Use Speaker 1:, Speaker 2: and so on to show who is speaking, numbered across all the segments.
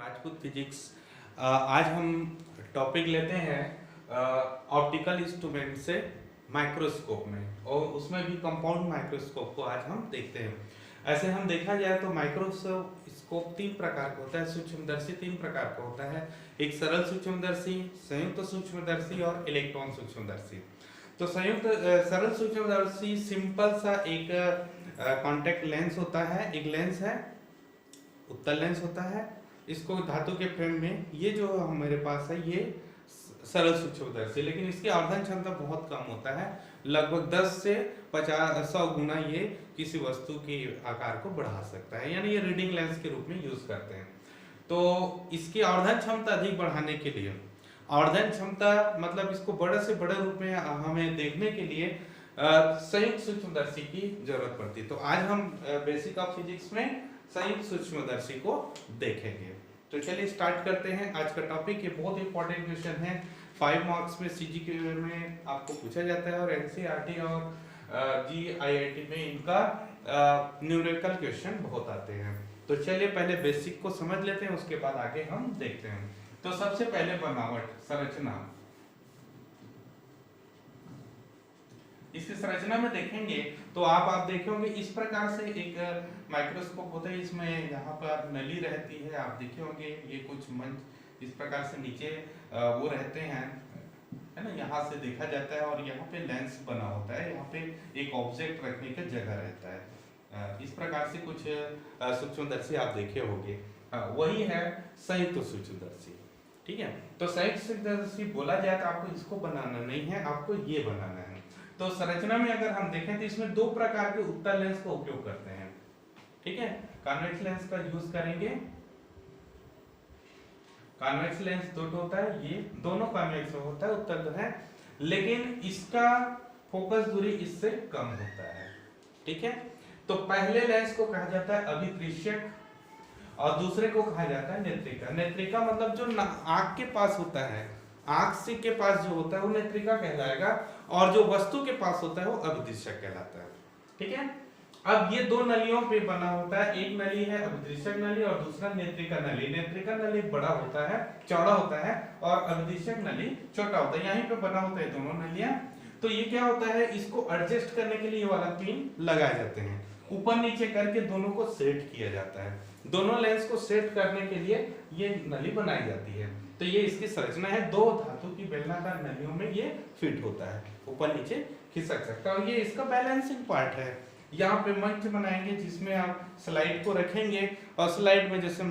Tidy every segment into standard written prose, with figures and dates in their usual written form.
Speaker 1: Rajput physics. आज हम topic लेते हैं ऑप्टिकल इंस्ट्रूमेंट से माइक्रोस्कोप में, और उसमें भी कंपाउंड माइक्रोस्कोप को आज हम देखते हैं। ऐसे हम देखा जाए तो माइक्रोस्कोप तीन प्रकार का होता है, सूक्ष्मदर्शी तीन प्रकार का होता है। एक सरल सूक्ष्मदर्शी, संयुक्त सूक्ष्मदर्शी और इलेक्ट्रॉन सूक्ष्मदर्शी। तो संयुक्त सरल सूक्ष्मदर्शी सिंपल सा एक कॉन्टेक्ट लेंस होता है, एक लेंस है, उत्तल लेंस होता है। इसको धातु के फ्रेम में, ये जो हमारे पास है ये सरल सूक्ष्मदर्शी, लेकिन इसकी आवर्धन क्षमता बहुत कम होता है, लगभग 10 से 50-100 गुना ये किसी वस्तु के आकार को बढ़ा सकता है, यानी ये रीडिंग लेंस के रूप में यूज करते हैं। तो इसकी आवर्धन क्षमता अधिक बढ़ाने के लिए, आवर्धन क्षमता मतलब इसको बड़े से बड़े रूप में हमें देखने के लिए संयुक्त सूक्ष्मदर्शी की जरूरत पड़ती है। तो आज हम बेसिक ऑफ फिजिक्स में संयुक्त सूक्ष्मदर्शी को देखेंगे। तो चलिए स्टार्ट करते हैं आज का टॉपिक। ये बहुत इंपॉर्टेंट क्वेश्चन है, 5 मार्क्स में सीजीके में आपको पूछा जाता है, और एनसीईआरटी और जीआईआईटी में इनका न्यूमेरिकल क्वेश्चन बहुत आते हैं। तो चलिए पहले बेसिक को समझ लेते हैं, उसके बाद आगे हम देखते हैं। तो सबसे पहले बनावट, संरचना। इसकी संरचना में देखेंगे तो आप देखेंगे इस प्रकार से एक माइक्रोस्कोप होता है। इसमें यहाँ पर नली रहती है, आप देखे होंगे ये कुछ मंच इस प्रकार से नीचे वो रहते हैं, है ना, यहाँ से देखा जाता है, और यहाँ पे लेंस बना होता है, यहाँ पे एक ऑब्जेक्ट रखने का जगह रहता है। इस प्रकार से कुछ सूक्ष्मदर्शी आप देखे होंगे, वही है संयुक्त सूक्ष्मदर्शी। ठीक है, तो संयुक्त सूक्ष्मदर्शी बोला जाए तो आपको इसको बनाना नहीं है, आपको ये बनाना है। तो संरचना में अगर हम देखें तो इसमें दो प्रकार के उत्तल लेंस का उपयोग करते हैं। ठीक है, कॉन्वेक्स लेंस का यूज करेंगे। कॉन्वेक्स लेंस दो होता है, ये दोनों कॉन्वेक्स होता है, उत्तल है, लेकिन इसका फोकस दूरी इससे कम होता है। ठीक है, तो पहले लेंस को कहा जाता है अभिदृश्यक और दूसरे को कहा जाता है नेत्रिका। नेत्रिका मतलब जो आंख के पास होता है, आंख से के पास जो होता है वो नेत्रिका कहलाएगा, और जो वस्तु के पास होता है वो अभिदृश्यक कहलाता है। ठीक है, अब ये दो नलियों पे बना होता है, एक नली है अभिदृश्यक नली और दूसरा नेत्रिका नली। नेत्रिका नली बड़ा होता है, चौड़ा होता है, और अभिदृश्यक नली छोटा होता है। यहीं पे बना होता है दोनों नलियां। तो ये क्या होता है, इसको एडजस्ट करने के लिए ये वाला पिन लगाए जाते हैं, ऊपर नीचे करके दोनों को सेट किया जाता है। दोनों लेंस को सेट करने के लिए ये नली बनाई जाती है। तो ये इसकी संरचना है, दो धातु की बेलनाकार नलियों में ये फिट होता है, ऊपर नीचे खिसक सकता है। और ये इसका बैलेंसिंग पार्ट है। यहाँ पे मंच बनाएंगे जिसमें आप स्लाइड को रखेंगे, और स्लाइड में जैसे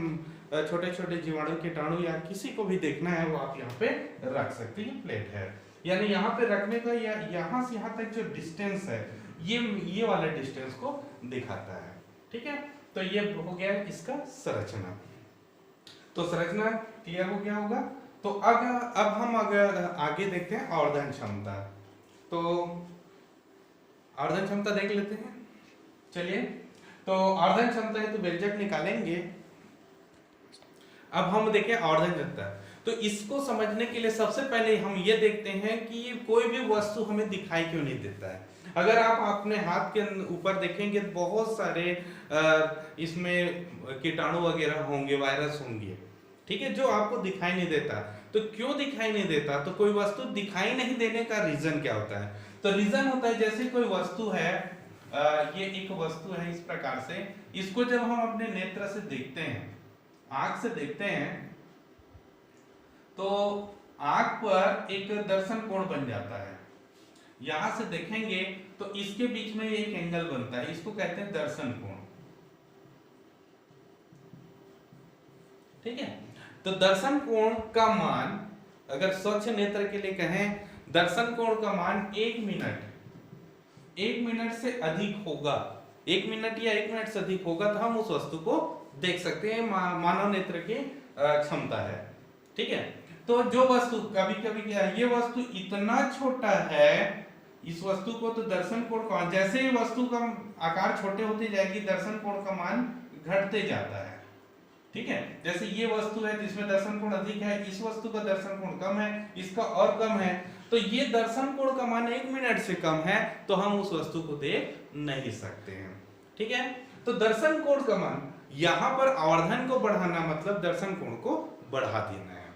Speaker 1: छोटे छोटे जीवाणु कीटाणु या किसी को भी देखना है वो आप यहाँ पे रख सकते हैं। ये प्लेट है, यानी यहाँ पे रखने का या यहाँ से यहाँ तक जो डिस्टेंस है, ये वाला डिस्टेंस को दिखाता है। ठीक है, तो ये हो गया इसका संरचना। तो संरचना क्लियर हो गया होगा। तो अब हम आगे देखते हैं आवर्धन क्षमता। तो आवर्धन क्षमता देख लेते हैं। चलिए, तो आवर्धन क्षमता है तो व्यंजक निकालेंगे। अब हम देखें आवर्धन क्षमता। तो इसको समझने के लिए सबसे पहले हम ये देखते हैं कि कोई भी वस्तु हमें दिखाई क्यों नहीं देता है। अगर आप अपने हाथ के ऊपर देखेंगे तो बहुत सारे इसमें कीटाणु वगैरह होंगे, वायरस होंगे, ठीक है, जो आपको दिखाई नहीं देता। तो क्यों दिखाई नहीं देता, तो कोई वस्तु दिखाई नहीं देने का रीजन क्या होता है? तो रीजन होता है, जैसे कोई वस्तु है, ये एक वस्तु है इस प्रकार से, इसको जब हम अपने नेत्र से देखते हैं, आंख से देखते हैं, तो आंख पर एक दर्शन कोण बन जाता है। यहां से देखेंगे तो इसके बीच में एक एंगल बनता है, इसको कहते हैं दर्शन कोण। ठीक है, तो दर्शन कोण का मान, अगर स्वच्छ नेत्र के लिए कहें, दर्शन कोण का मान 1 मिनट से अधिक होगा, 1 मिनट या 1 मिनट से अधिक होगा तो हम उस वस्तु को देख सकते हैं। मानव नेत्र की क्षमता है। ठीक है, तो जो वस्तु कभी कभी क्या है, ये वस्तु इतना छोटा है, इस वस्तु को तो दर्शन कोण का, जैसे ही वस्तु का आकार छोटे होते जाएगी दर्शन कोण का मान घटते जाता है। ठीक है, जैसे ये वस्तु है जिसमें दर्शन कोण अधिक है, इस वस्तु का दर्शन कोण कम है, इसका और कम है, तो ये दर्शन कोण का मान 1 मिनट से कम है तो हम उस वस्तु को देख नहीं सकते हैं। ठीक है, तो दर्शन कोण का मान यहाँ पर आवर्धन को बढ़ाना मतलब दर्शन कोण को बढ़ा देना है।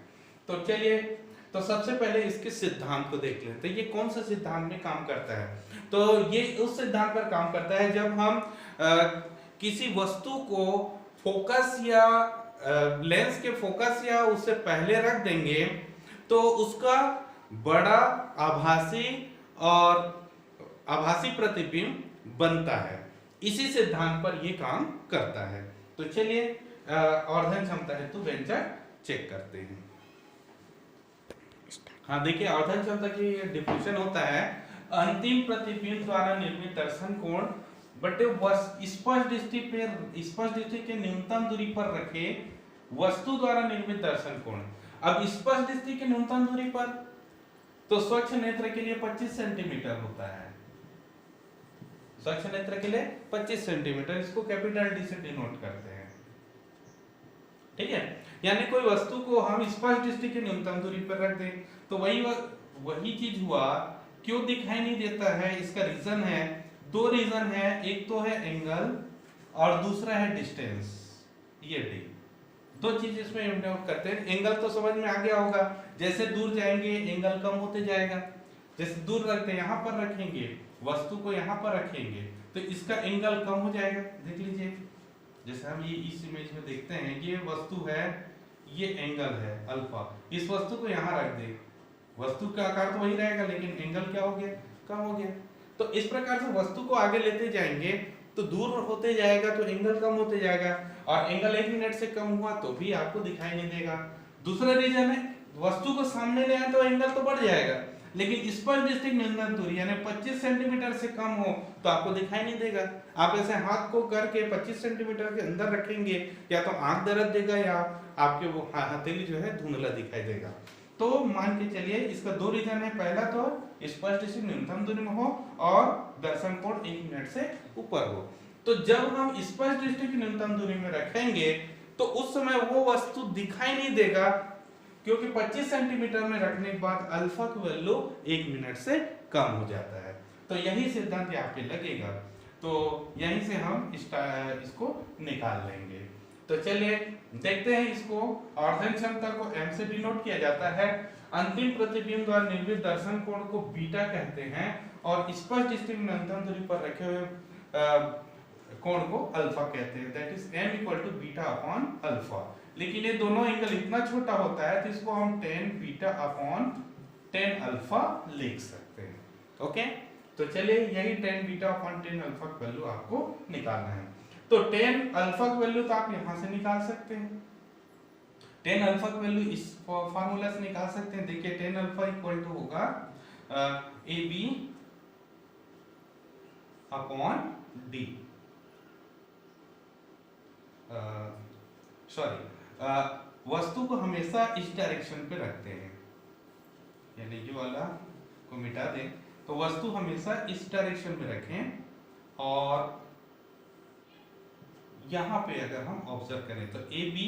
Speaker 1: तो चलिए, तो सबसे पहले इसके सिद्धांत को देख लेते हैं, ये कौन सा सिद्धांत में काम करता है। तो ये उस सिद्धांत पर काम करता है जब हम किसी वस्तु को फोकस या लेंस के फोकस या उससे पहले रख देंगे तो उसका बड़ा आभासी प्रतिबिंब बनता है। इसी सिद्धांत पर यह काम करता है। तो चलिए आवर्धन क्षमता हेतु व्यंजक चेक करते हैं। हाँ देखिए, आवर्धन क्षमता की डिफिनेशन होता है अंतिम प्रतिबिंब द्वारा निर्मित दर्शन कोण बटे स्पष्ट दृष्टि के न्यूनतम दूरी पर रखे वस्तु द्वारा निर्मित दर्शन कोण। अब स्पष्ट दृष्टि के न्यूनतम दूरी पर तो स्वच्छ नेत्र के लिए 25 सेंटीमीटर होता है। स्वच्छ नेत्र के लिए 25 सेंटीमीटर, इसको कैपिटल डी से डिनोट करते हैं। ठीक है, यानी कोई वस्तु को हम स्पष्ट दृष्टि के न्यूनतम दूरी पर रख दें तो वही चीज हुआ। क्यों दिखाई नहीं देता है, इसका रीजन है, दो रीजन है, एक तो है एंगल और दूसरा है डिस्टेंस। ये डी दो चीज इसमें इंटरप्ट करते हैं। एंगल तो समझ में आ गया होगा, जैसे दूर जाएंगे एंगल कम होते जाएगा। जैसे दूर रखते हैं, यहाँ पर रखेंगे वस्तु को, यहाँ पर रखेंगे तो इसका एंगल कम हो जाएगा। देख लीजिए, जैसे हम ये इस इमेज में देखते हैं, ये वस्तु है, ये एंगल है अल्फा, इस वस्तु को यहाँ रख दे, वस्तु का आकार तो वही रहेगा लेकिन एंगल क्या हो गया, कम हो गया। तो इस प्रकार से वस्तु को आगे लेते जाएंगे तो दूर होते जाएगा तो एंगल कम होते जाएगा, और एंगल 1 मिनट से कम हुआ तो भी आपको दिखाई नहीं देगा। दूसरा रीजन है, वस्तु को सामने ले आए तो एंगल तो बढ़ जाएगा, लेकिन स्पष्ट दृष्टि न्यूनतम दूरी यानी 25 सेंटीमीटर से कम हो तो आपको दिखाई नहीं देगा। आप ऐसे हाथ को करके 25 सेंटीमीटर के अंदर रखेंगे, या तो आंख दर्द देगा या आपके वो हथेली जो है धुंधला दिखाई देगा। तो मान के चलिए इसका दो रीजन है, पहला तो स्पष्ट दृष्टि न्यूनतम दूरी में हो और दर्शन कोण 1 मिनट से ऊपर हो। तो जब हम स्पष्ट दृष्टि की न्यूनतम दूरी में रखेंगे तो उस समय वो वस्तु दिखाई नहीं देगा, क्योंकि 25 सेंटीमीटर में रखने के बाद अल्फा की वैल्यू 1 मिनट से कम हो जाता है। तो यही सिद्धांत यहाँ पे लगेगा, तो यहीं से हम इसको निकाल लेंगे। तो चलिए देखते हैं इसको। आवर्धन क्षमता को m से डिनोट किया जाता है, अंतिम प्रतिबिंब द्वारा निर्मित दर्शन कोण को बीटा कहते हैं, और स्पष्ट दृष्टि में न्यूनतम दूरी पर रखे हुए कोण को अल्फा कहते हैं। That is m equal to beta upon alpha. लेकिन ये दोनों एंगल इतना छोटा होता है तो इसको हम tan beta upon tan alpha लिख सकते हैं। ओके, तो चलिए यही tan beta upon tan alpha की वैल्यू आपको निकालना है। तो tan अल्फा की वैल्यू तो आप यहां से निकाल सकते हैं, tan अल्फा की वैल्यू इस फार्मूला से निकाल सकते हैं। देखिए tan अल्फा इक्वल टू होगा AB अपॉन D, वस्तु को हमेशा इस डायरेक्शन पे रखते हैं, यानी ये वाला को मिटा दें, तो वस्तु हमेशा इस डायरेक्शन में रखें, और यहाँ पे अगर हम ऑब्जर्व करें तो AB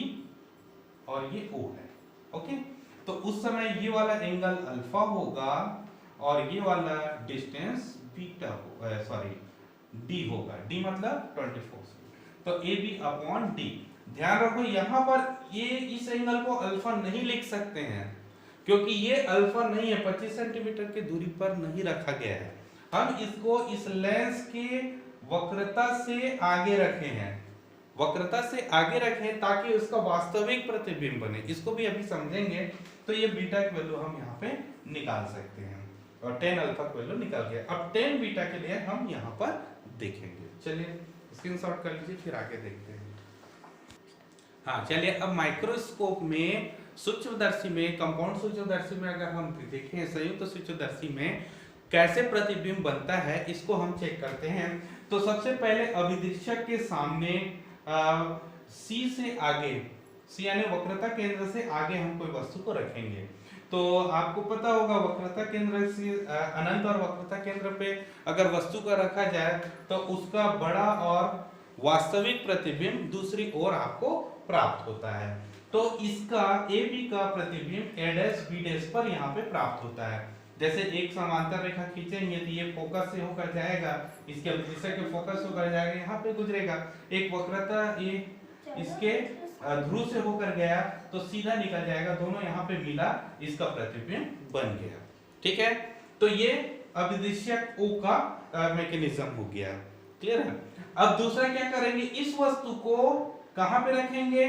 Speaker 1: और ये O है। ओके, तो उस समय ये वाला एंगल अल्फा होगा और ये वाला डिस्टेंस बीटा होगा, सॉरी D होगा, D मतलब 24, तो AB अपॉन D। ध्यान रखो यहाँ पर ये इस एंगल को अल्फा नहीं लिख सकते हैं, क्योंकि ये अल्फा नहीं है, 25 सेंटीमीटर की दूरी पर नहीं रखा गया है। हम इसको इस लेंस के वक्रता से आगे रखे हैं, वक्रता से आगे रखें ताकि उसका वास्तविक प्रतिबिंब बने। इसको भी अभी समझेंगे। तो ये बीटा की वैल्यू हम यहाँ पे निकाल सकते हैं, और tan अल्फा की वैल्यू निकाल गया। अब tan बीटा के लिए हम यहाँ पर देखेंगे। चलिए स्क्रीनशॉट कर लीजिए, फिर आगे देखते हैं। हाँ चलिए, अब माइक्रोस्कोप में सूक्ष्मदर्शी में, कंपाउंड सूक्ष्मदर्शी में अगर हम देखें, संयुक्त सूक्ष्मदर्शी में कैसे प्रतिबिंब बनता है इसको हम चेक करते हैं। तो सबसे पहले अभिदृश्यक के सामने C से आगे, C यानी वक्रता केंद्र से आगे हम कोई वस्तु को रखेंगे। तो आपको पता होगा वक्रता केंद्र से अनंत और वक्रता केंद्र पे अगर वस्तु का रखा जाए तो उसका बड़ा और वास्तविक प्रतिबिंब दूसरी ओर आपको प्राप्त होता है। तो इसका AB का प्रतिबिंब A' B' पर यहाँ पे प्राप्त होता है। जैसे एक समांतर रेखा खींचेंगे तो ये फोकस से होकर जाएगा, इसके अभिदृश्यक के फोकस होकर जाएगा, यहाँ पे गुजरेगा। एक वक्रता ये इसके ध्रुव से होकर गया तो सीधा निकल जाएगा, दोनों यहाँ पे मिला, इसका प्रतिबिंब बन गया। ठीक है, तो ये अभिदिशक O का मैकेनिज्म हो गया। क्लियर है। अब दूसरा क्या करेंगे, इस वस्तु को कहां पे रखेंगे,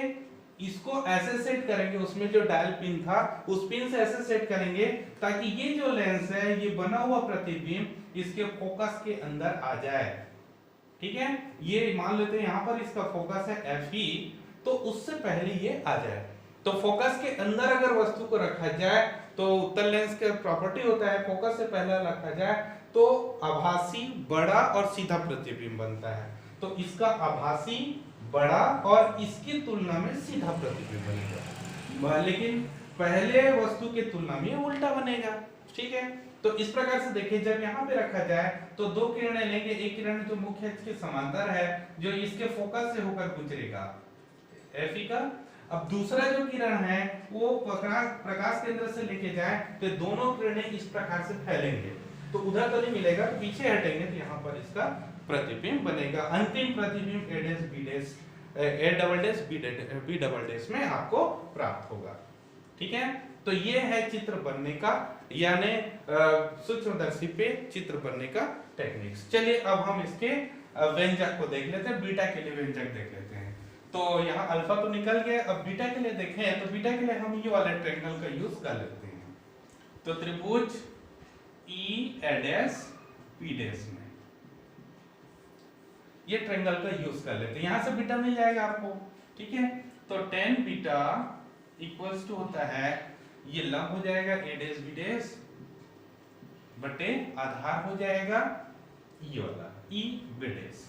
Speaker 1: इसको ऐसे सेट करेंगे, उसमें जो डायल पिन था उस पिन से ऐसे सेट करेंगे ताकि ये जो लेंस है, ये बना हुआ प्रतिबिंब इसके फोकस के अंदर आ जाए। ठीक है, ये मान लेते हैं यहाँ पर इसका फोकस है Fe, तो उससे पहले ये आ जाए। तो फोकस के अंदर अगर वस्तु को रखा जाए तो उत्तल लेंस का प्रॉपर्टी होता है फोकस से पहले रखा जाए तो आभासी बड़ा और सीधा प्रतिबिंब बनता है। तो इसका आभासी बड़ा और इसकी तुलना में सीधा प्रतिबिंब बनेगा, लेकिन पहले वस्तु के तुलना में उल्टा बनेगा। ठीक है, तो इस प्रकार से देखिए, जब यहाँ पे रखा जाए तो दो किरणें लेंगे, एक किरण जो मुख्य अक्ष के समांतर है जो इसके फोकस से होकर गुजरेगा Fe का, अब दूसरा जो किरण है वो प्रकाश केंद्र से लेके जाए तो दोनों किरणें इस प्रकार से फैलेंगे, तो उधर तो नहीं मिलेगा, पीछे हटेंगे तो यहाँ पर इसका प्रतिबिंब बनेगा। अंतिम प्रतिबिंब A double dash B double dash में आपको प्राप्त होगा। ठीक है, तो ये है चित्र बनने का, यानी सूक्ष्मदर्शी पे चित्र बनने का टेक्निक्स। चलिए अब हम इसके व्यंजक को देख लेते हैं, बीटा के लिए व्यंजक देख लेते हैं। तो यहाँ अल्फा तो निकल गया, अब बीटा के लिए देखें तो बीटा के लिए हम ये वाले ट्रायंगल का यूज कर लेते हैं। तो त्रिभुज E में ये ट्रायंगल का यूज कर लेते हैं, यहां से बीटा मिल जाएगा आपको। ठीक है, तो tan बीटा इक्वल्स टू होता है, ये लंब हो जाएगा A डैश B डैश बटे आधार हो जाएगा ये वाला E B डैश।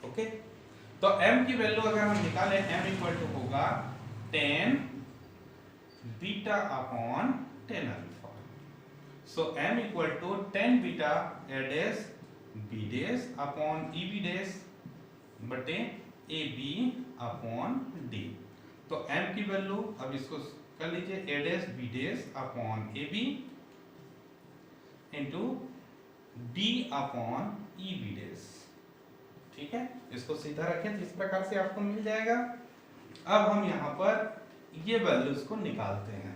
Speaker 1: ओके, तो m की वैल्यू अगर हम निकालें, m इक्वल टू होगा tan beta upon tan alpha. So m equal to tan beta A dash B dash upon EB dash बटे AB अपॉन D। तो m की value अब इसको कर लीजिए, A dash B dash upon AB into D upon EB dash. ठीक है, इसको सीधा रखें तो इस प्रकार से आपको मिल जाएगा। अब हम यहाँ पर ये वैल्यूज को निकालते हैं।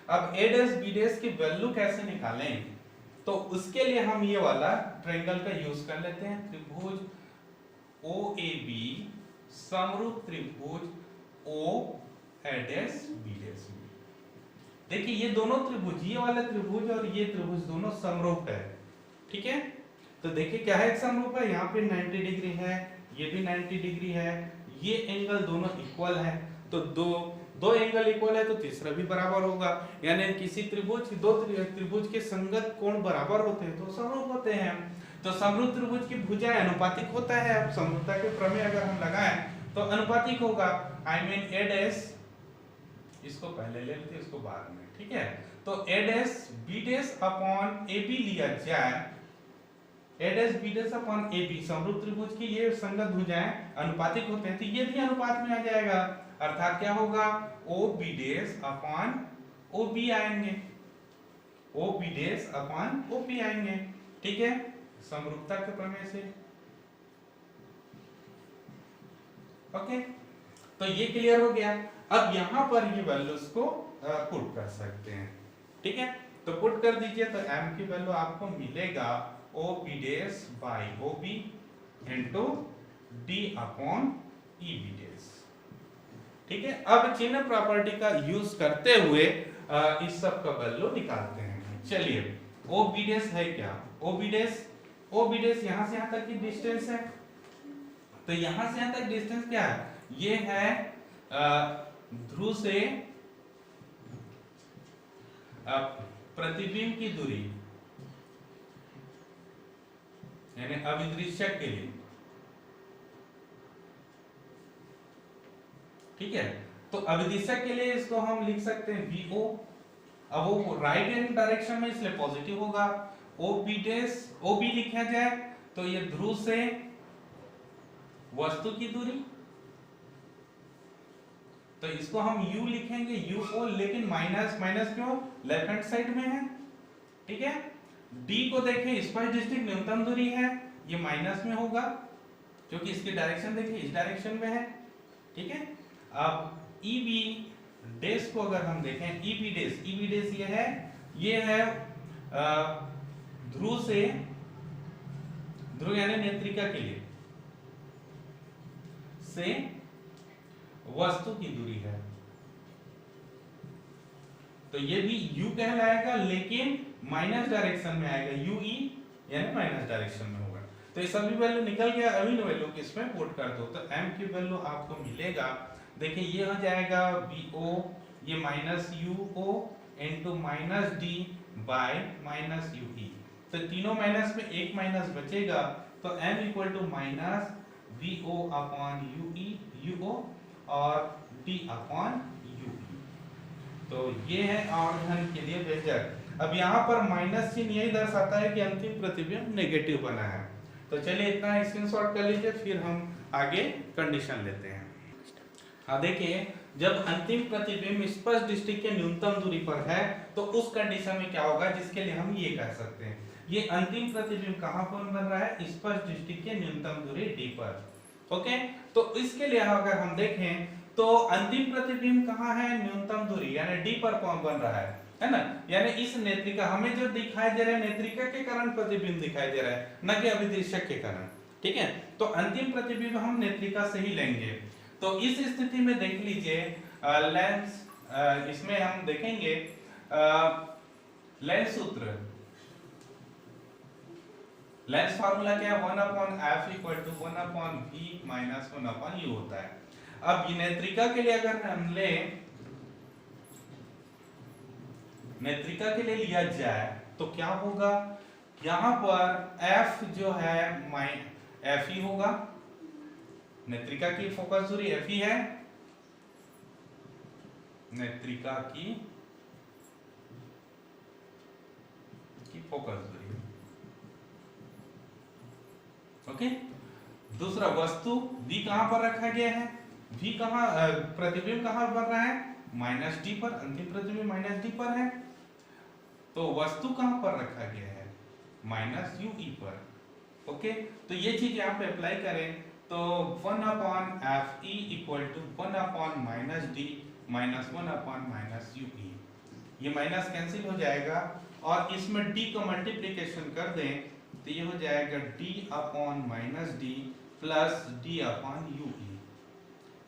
Speaker 1: अब A डैश B डैश की वैल्यू कैसे निकालें, तो उसके लिए हम ये वाला ट्रायंगल का यूज कर लेते हैं। त्रिभुज OAB समरूप त्रिभुज OA डैश B डैश। देखिए ये दोनों त्रिभुज, ये वाला त्रिभुज और ये त्रिभुज दोनों समरूप है। ठीक है, तो देखिए क्या है, एक समरूप है, यहाँ पे 90 डिग्री है, ये भी 90 डिग्री है, ये एंगल दोनों इक्वल है, तो दो एंगल इक्वल है तो तीसरा भी बराबर होगा, यानी किसी त्रिभुज दो त्रिभुज के संगत कोण बराबर होते हैं तो समरूप होते हैं। तो समरूप त्रिभुज की भुजाएं अनुपातिक होता है। अब समरूपता के प्रमेय अगर हम लगाएं तो अनुपातिक होगा, आई मीन A डैश, इसको पहले ले लेते हैं इसको बाद में। ठीक है, तो A dash B dash upon AB लिया जाए, A dash B dash upon AB, समरूप त्रिभुज की ये संगत भुजाएं अनुपातिक होते हैं तो ये भी अनुपात में आ जाएगा, अर्थात क्या होगा, OB डैश अपॉन OB आएंगे, OB डैश अपॉन OP आएंगे। ठीक है, समरूपता के प्रमेय से। ओके, तो ये क्लियर हो गया। अब यहाँ पर ये वैल्यूज को पुट कर सकते हैं। ठीक है, तो पुट कर दीजिए तो m की वैल्यू आपको मिलेगा OP dash by OB into D upon EB dash. ठीक है, अब चिन्ह प्रॉपर्टी का यूज करते हुए इस सब का वैल्यू निकालते हैं। चलिए, OB डैश है क्या, OB डैश यहाँ से यहाँ तक की डिस्टेंस है, तो यहाँ से यहाँ तक डिस्टेंस क्या है, ये है ध्रुव से प्रतिबिंब की दूरी, यानी अभिदृश्यक के लिए। ठीक है, तो अभिदिशक के लिए इसको हम लिख सकते हैं VO, अब वो राइट हैंड डायरेक्शन में इसलिए पॉजिटिव होगा। OB लिखा जाए तो ये ध्रुव से वस्तु की दूरी, तो इसको हम U लिखेंगे UO, लेकिन माइनस माइनस क्यों, लेफ्ट हैंड साइड में है। ठीक है, D को देखें, स्पर्श डिस्ट्रिक्ट न्यूनतम दूरी है, ये माइनस में होगा। क्योंकि इसकी डायरेक्शन देखिए इस डायरेक्शन में है, ठीक है। अब EB डैश को अगर हम देखें, EB डैश ये है ध्रुव से, ध्रुव यानी नेत्रिका के लिए से वस्तु की दूरी है, तो ये भी U कहलाएगा लेकिन माइनस डायरेक्शन में आएगा, UE यानी माइनस डायरेक्शन में होगा। तो ये सभी वैल्यू निकल गया, अभी वैल्यू को इसमें पुट कर दो तो M की वैल्यू आपको मिलेगा, देखिए ये हो जाएगा VO, ये minus UO into minus D bye minus UE, तो तीनों माइनस में एक माइनस बचेगा, तो M equal to minus VO upon UO और D अपॉन UE। तो ये है आवर्धन के लिए व्यंजक। अब यहाँ पर माइनस चिन्ह यही दर्शाता है कि अंतिम प्रतिबिंब नेगेटिव बना है। तो चलिए इतना स्क्रीनशॉट कर लीजिए, फिर हम आगे कंडीशन लेते हैं। हाँ देखिए, जब अंतिम प्रतिबिंब स्पष्ट दृष्टि के न्यूनतम दूरी पर है तो उस कंडीशन में क्या होगा, जिसके लिए हम ये कह सकते हैं ये अंतिम प्रतिबिंब कहाँ पर बन रहा है, स्पष्ट दृष्टि के न्यूनतम दूरी D पर। ओके, तो इसके लिए अगर हम देखें तो अंतिम प्रतिबिंब कहाँ है, न्यूनतम दूरी यानी D पर कौन बन रहा है ना, यानी इस नेत्रिका हमें जो दिखाई दे रहा है नेत्रिका के कारण प्रतिबिंब दिखाई दे रहा है, न कि अभिदृश्यक के कारण, ठीक है। तो अंतिम प्रतिबिंब हम नेत्रिका से ही लेंगे। तो इस स्थिति में देख लीजिए लेंस, इसमें हम देखेंगे लेंस सूत्र, लेंस फार्मूला क्या है, 1/f equal to 1/v minus 1/u होता है। अब ये नेत्रिका के लिए अगर हम ले, नेत्रिका के लिए लिया जाए तो क्या होगा, यहां पर f जो है f ही होगा, नेत्रिका की फोकस दूरी f ही है, नेत्रिका की फोकस दूरी। ओके, दूसरा वस्तु D कहां पर रखा गया है, V कहां, प्रतिबिंब कहां बन रहा है, माइनस D पर, अंतिम प्रतिबिंब माइनस D पर है, तो वस्तु कहां पर रखा गया है, माइनस UE पर। ओके, तो ये चीज यहाँ पे अप्लाई करें तो 1/FE equal to 1/-D minus 1/-UE, ये माइनस कैंसिल हो जाएगा और इसमें D का मल्टीप्लिकेशन कर दें तो ये हो जाएगा D/-D प्लस D/UE,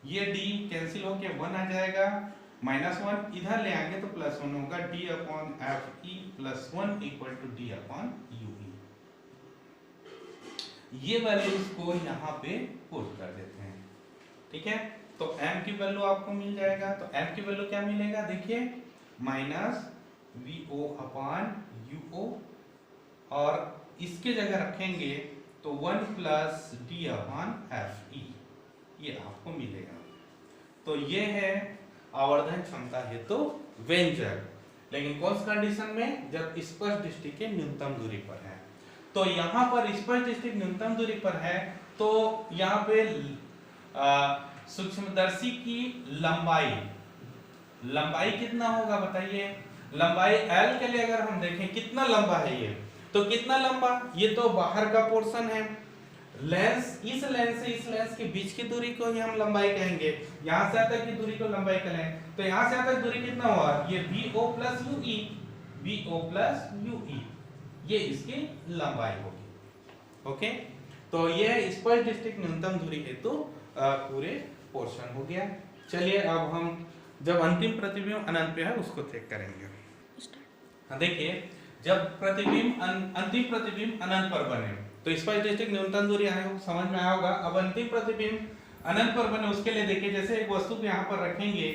Speaker 1: ये D कैंसिल होके 1 आ जाएगा, -1 इधर ले आएंगे तो +1 होगा, D/FE plus 1 equal to D/UE। ये वैल्यूज को यहाँ पे पुट कर देते हैं, ठीक है। तो M की वैल्यू आपको मिल जाएगा, तो M की वैल्यू क्या मिलेगा, देखिए माइनस VO/UO और इसके जगह रखेंगे तो 1 प्लस D/FE, ये आपको मिलेगा। तो ये है आवर्धन क्षमता हेतु व्यंजक, लेकिन कौन सी कंडीशन में, जब स्पष्ट दृष्टि के न्यूनतम दूरी पर है। तो यहाँ पर स्पष्ट दृष्टि न्यूनतम दूरी पर है तो यहाँ पे सूक्ष्मदर्शी की लंबाई कितना होगा बताइए, लंबाई L के लिए अगर हम देखें कितना लंबा है ये, तो कितना लंबा, ये तो बाहर का पोर्शन है, लेंस इस लेंस से इस लेंस के बीच की दूरी को ही हम लंबाई कहेंगे, यहां से तक की दूरी को लंबाई कहें, तो यहां से तक दूरी कितना हुआ, ये VO प्लस UE, ये इसकी लंबाई होगी। ओके, तो ये स्पष्ट दृष्टि न्यूनतम दूरी हेतु पूरे पोर्शन हो गया। चलिए अब हम जब अंतिम प्रतिबिंब अनंत पे है उसको चेक करेंगे। देखिए, जब प्रतिबिंब अंतिम प्रतिबिंब अनंत पर बने तो स्पष्ट दृष्टि न्यूनतम दूरी समझ में आया होगा। अब अंतिम प्रतिबिंब अनंत पर बने उसके लिए देखिए, जैसे एक वस्तु को यहाँ पर रखेंगे,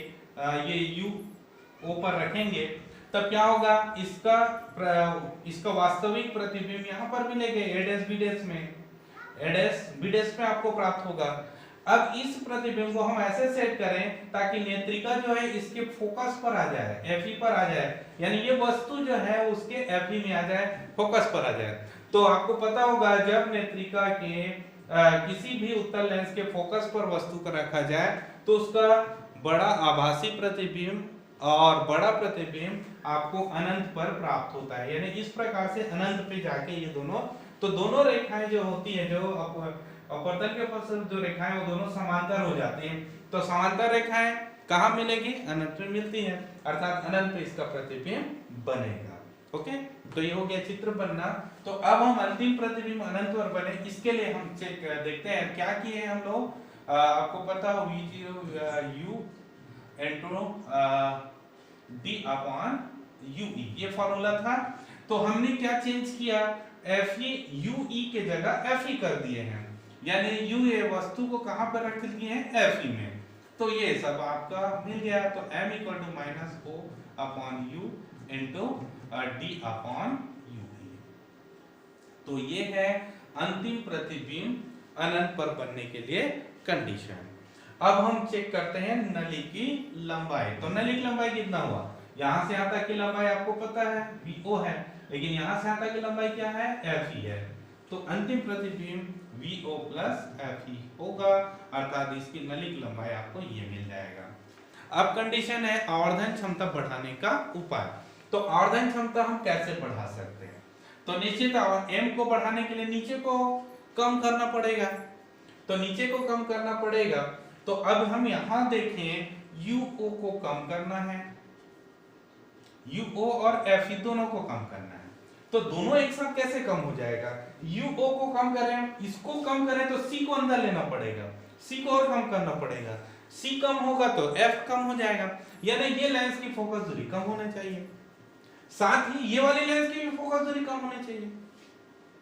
Speaker 1: ये UO पर रखेंगे, तब क्या होगा, इसका वास्तविक प्रतिबिंब यहाँ पर मिलेगा A' B' में आपको प्राप्त होगा। अब इस प्रतिबिंब को हम ऐसे सेट करें ताकि नेत्रिका जो है इसके फोकस पर आ जाए, FE पर आ जाए, यानी ये वस्तु जो है उसके FE में आ जाए, फोकस पर आ जाए। तो आपको पता होगा जब नेत्रिका के किसी भी उत्तल लेंस के फोकस पर वस्तु को रखा जाए तो उसका बड़ा आभासी प्रतिबिंब और बड़ा प्रतिबिंब आपको अनंत पर प्राप्त होता है, यानी इस प्रकार से अनंत पे जाके ये दोनों रेखाएं जो होती है, जो और प्रतल के ऊपर जो रेखाएं वो दोनों समांतर हो जाती हैं। तो समांतर रेखाएं कहाँ मिलेगी? अनंत में मिलती है, अर्थात अनंत पे इसका प्रतिबिंब बनेगा। ओके, तो ये हो गया चित्र बनना। तो अब हम अंतिम प्रतिबिंब अनंत पर बने, इसके लिए हम चेक देखते हैं क्या किए हैं हम लोग। आपको पता हो V0 U into d/UE ये फॉर्मूला था। तो हमने क्या चेंज किया? Fe UE के जगह Fe कर दिए हैं, यानी U ये वस्तु को कहां पर रख दिए हैं? Fe में। तो ये सब आपका मिल गया। तो m = -O/U into d/UE। तो ये है अंतिम प्रतिबिंब अनंत पर बनने के लिए कंडीशन। अब हम चेक करते हैं नली की लंबाई। तो नली की लंबाई कितना हुआ? यहां से यहां तक की लंबाई आपको पता है VO है, लेकिन यहां से यहां तक की लंबाई क्या है? FE है। तो अंतिम प्रतिबिंब VO प्लस FE होगा, अर्थात इसकी नली की लंबाई आपको ये मिल जाएगा। अब कंडीशन है आवर्धन क्षमता बढ़ाने का उपाय। तो आवर्धन क्षमता हम कैसे बढ़ा सकते हैं? तो निश्चित m को बढ़ाने के लिए नीचे को कम करना पड़ेगा। तो नीचे को कम करना पड़ेगा, तो अब हम यहां देखें UO को कम करना है, UO और FE दोनों को कम करना है। तो दोनों एक साथ कैसे कम हो जाएगा? UO को कम करें, इसको कम करें तो C को अंदर लेना पड़ेगा, C को और कम करना पड़ेगा। C कम होगा तो F कम हो जाएगा, यानी ये लेंस की फोकस दूरी कम होनी चाहिए, साथ ही ये वाली लेंस की भी फोकस दूरी कम होनी चाहिए।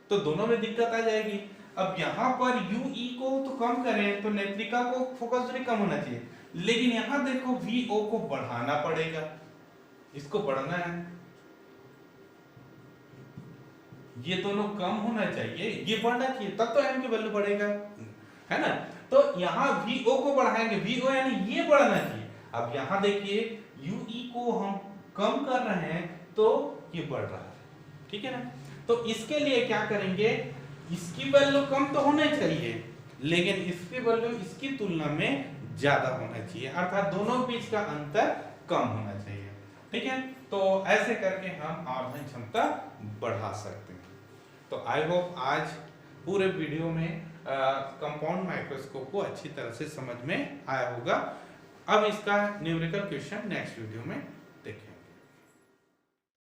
Speaker 1: तो दोनों में दिक्कत आ जाएगी। अब यहाँ पर UE को तो कम करें तो नेत्रिका को फोकस दूरी कम होना चाहिए, लेकिन यहाँ देखो VO को बढ़ाना पड़ेगा, इसको बढ़ाना है, ये दोनों कम होना चाहिए, ये बढ़ना चाहिए, तब तो m की वैल्यू बढ़ेगा, है ना। तो यहाँ VO को बढ़ाएंगे, VO यानी ये बढ़ना चाहिए। अब यहाँ देखिए UE को हम कम कर रहे हैं तो ये बढ़ रहा है, ठीक है ना। तो इसके लिए क्या करेंगे? इसकी वैल्यू कम तो होना चाहिए, लेकिन इसकी वैल्यू इसकी तुलना में ज्यादा होना चाहिए, अर्थात दोनों बीच का अंतर कम होना चाहिए, ठीक है। तो ऐसे करके हम आवर्धन क्षमता बढ़ा सकते हैं। तो आई होप आज पूरे वीडियो में कंपाउंड माइक्रोस्कोप को अच्छी तरह से समझ में आया होगा। अब इसका न्यूमेरिकल क्वेश्चन नेक्स्ट वीडियो में